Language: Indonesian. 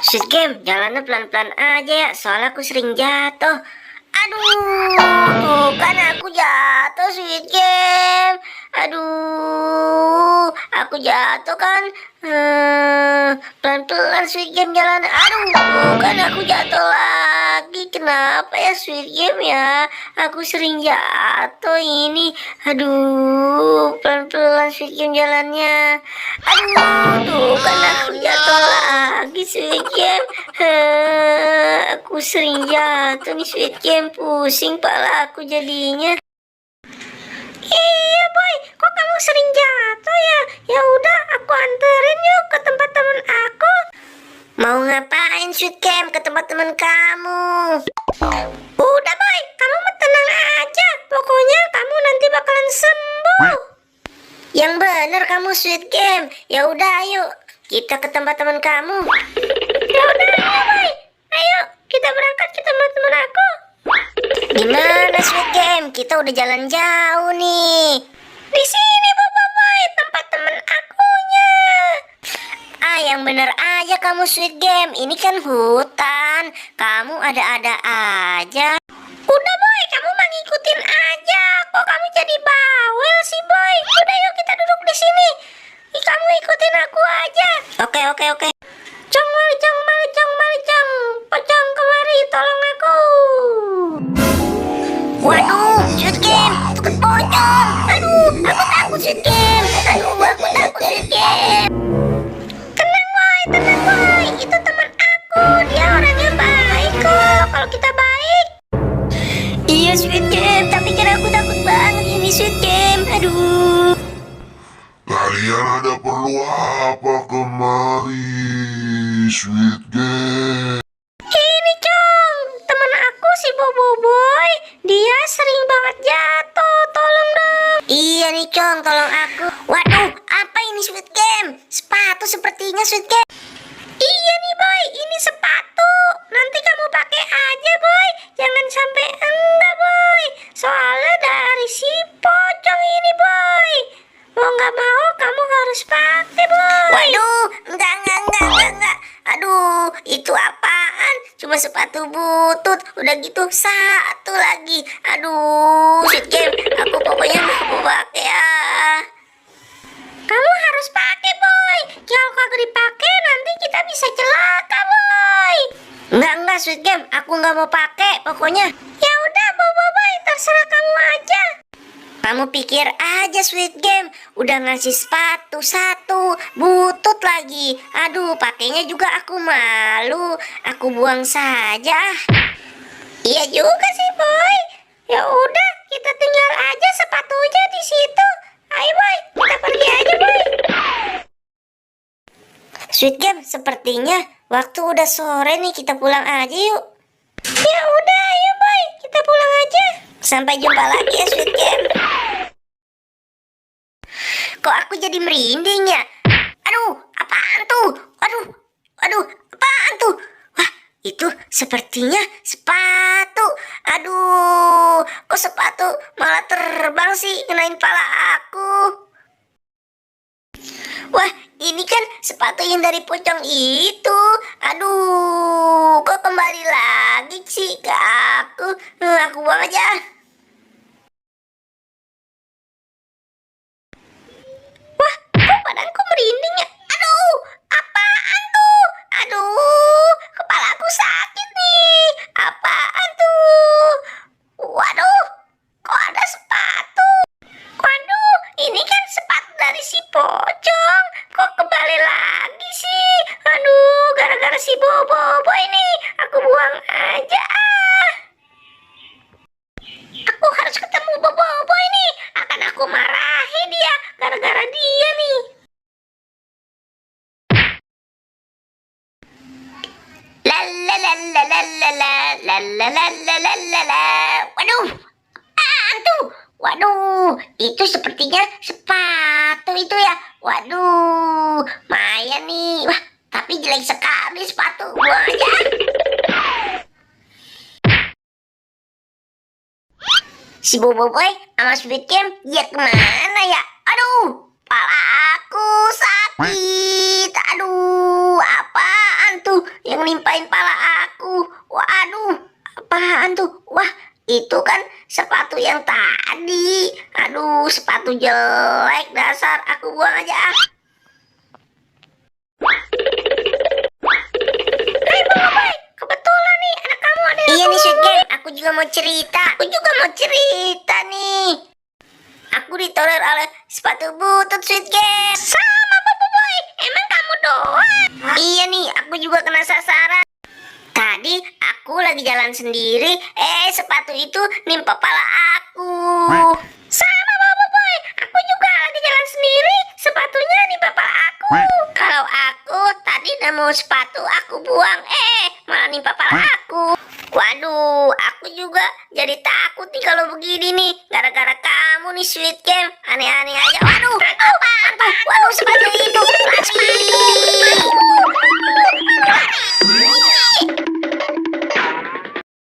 Sweet Game, jalannya pelan-pelan aja ya, soalnya aku sering jatuh. Aduh, kan aku jatuh Sweet Game. Aduh, aku jatuh kan. Pelan-pelan Sweet Game jalan. Aduh, kan aku jatuh lagi. Kenapa ya Sweet Game ya? Aku sering jatuh ini. Aduh, pelan-pelan Sweet Game jalannya. Aduh, kan aku jatuh lagi Sweet Game. Aku sering jatuh nih Sweet Game, pusing pala aku jadinya. Iya boy, kok kamu sering jatuh ya? Ya udah, aku anterin yuk ke tempat teman aku. Mau ngapain Sweet Game ke tempat teman kamu? Udah boy, kamu mah tenang aja. Pokoknya kamu nanti bakalan sembuh. Yang bener kamu Sweet Game. Ya udah ayo, kita ke tempat teman kamu. Ya udah ayo boy. Ayo, kita berangkat ke teman-teman aku. Gimana Sweet Game? Kita udah jalan jauh nih. Di sini boy, tempat temen akunya. Ah, yang bener aja kamu Sweet Game. Ini kan hutan. Kamu ada-ada aja. Udah boy, kamu mah ngikutin aja. Kok kamu jadi bawel sih boy? Udah yuk kita duduk di sini. Kamu ikutin aku aja. Oke. Cong mari cong, pocong kemari, tolong aku. Waduh, Sweet Game, itu kan pocong. Aduh, aku takut Sweet Game. Tenang boy, itu teman aku. Dia orangnya baik kok. Kalau kita baik. Iya Sweet Game, tapi kan aku takut banget ini Sweet Game. Aduh. Kalian ada perlu apa kemari, Sweet Game? Ini Cong, teman aku si Bobo Boy. Dia sering banget jatuh, tolong dong. Iya nih Cong, tolong aku. Waduh, apa ini Sweet Game? Sepatu sepertinya Sweet Game. Iya nih boy, ini sepatu. Nanti kamu pakai aja boy. Jangan sampai enggak boy. Soalnya dari si pocong ini boy. Mau nggak mau kamu harus pakai boy. Waduh, enggak. Aduh, itu apaan? Cuma sepatu butut. Udah gitu satu lagi. Aduh, Sweet Game, aku pokoknya mau pakai ah. Kamu harus pakai boy. Kalau kagak dipakai nanti kita bisa celaka boy. Enggak Sweet Game, aku nggak mau pakai pokoknya. Ya udah boy, terserah kamu aja. Kamu pikir aja Sweet Game, udah ngasih sepatu satu, butut lagi. Aduh, pakainya juga aku malu. Aku buang saja. Iya juga sih boy. Ya udah, kita tinggal aja sepatunya di situ. Ayo boy, kita pergi aja boy. Sweet Game, sepertinya waktu udah sore nih, kita pulang aja yuk. Ya udah, ayo boy, kita pulang aja. Sampai jumpa lagi ya Sweet Game. Kok aku jadi merinding ya? Aduh, apaan tuh? Aduh, apaan tuh? Wah, itu sepertinya sepatu. Aduh, kok sepatu malah terbang sih, ngenain pala aku. Wah, ini kan sepatu yang dari pocong itu. Aduh, kok kembali lagi sih ke aku? Aku buang aja. Wah, kok badanku merinding ya? Aduh, apaan tuh? Aduh, kepala aku sakit nih. Apaan tuh? Waduh, kok ada sepatu? Waduh, ini kan sepatu dari si pocong. Kok kembali lagi sih? Aduh, gara-gara si Bobo ini. Aku buang aja. Aku harus ketemu Bobo ini. Akan aku marahi dia gara-gara dia nih. Waduh, apaan tuh? Waduh, itu sepertinya sepatu itu ya. Waduh, Maya nih. Wah, tapi jelek sekali sepatu. Buang aja. Si Bobo Boy sama Sweet Game, dia kemana ya? Aduh, pala aku sakit. Aduh, apaan tuh yang yang nimpain pala aku. Waduh, apaan tuh? Wah, itu kan sepatu yang tadi. Aduh, sepatu jelek dasar. Aku buang aja. Hai Bang Boy, kebetulan nih anak kamu ada. Iya nih Sweet Game, aku juga mau cerita. Nih. Aku ditorer oleh sepatu butut Sweet Game. Sama Bobo Boy, emang kamu doang? Iya nih, aku juga kena sasaran. Tadi aku lagi jalan sendiri, sepatu itu nimpa pala aku. Sama Bobo Boy, aku juga lagi jalan sendiri, sepatunya nimpa pala aku. Kalau aku tadi nemu sepatu aku buang, malah nimpa pala aku. Waduh, aku juga jadi takut nih kalau begini nih. Gara-gara kamu nih Sweet Game, aneh-aneh aja. Waduh, waduh sepatu itu. Lari.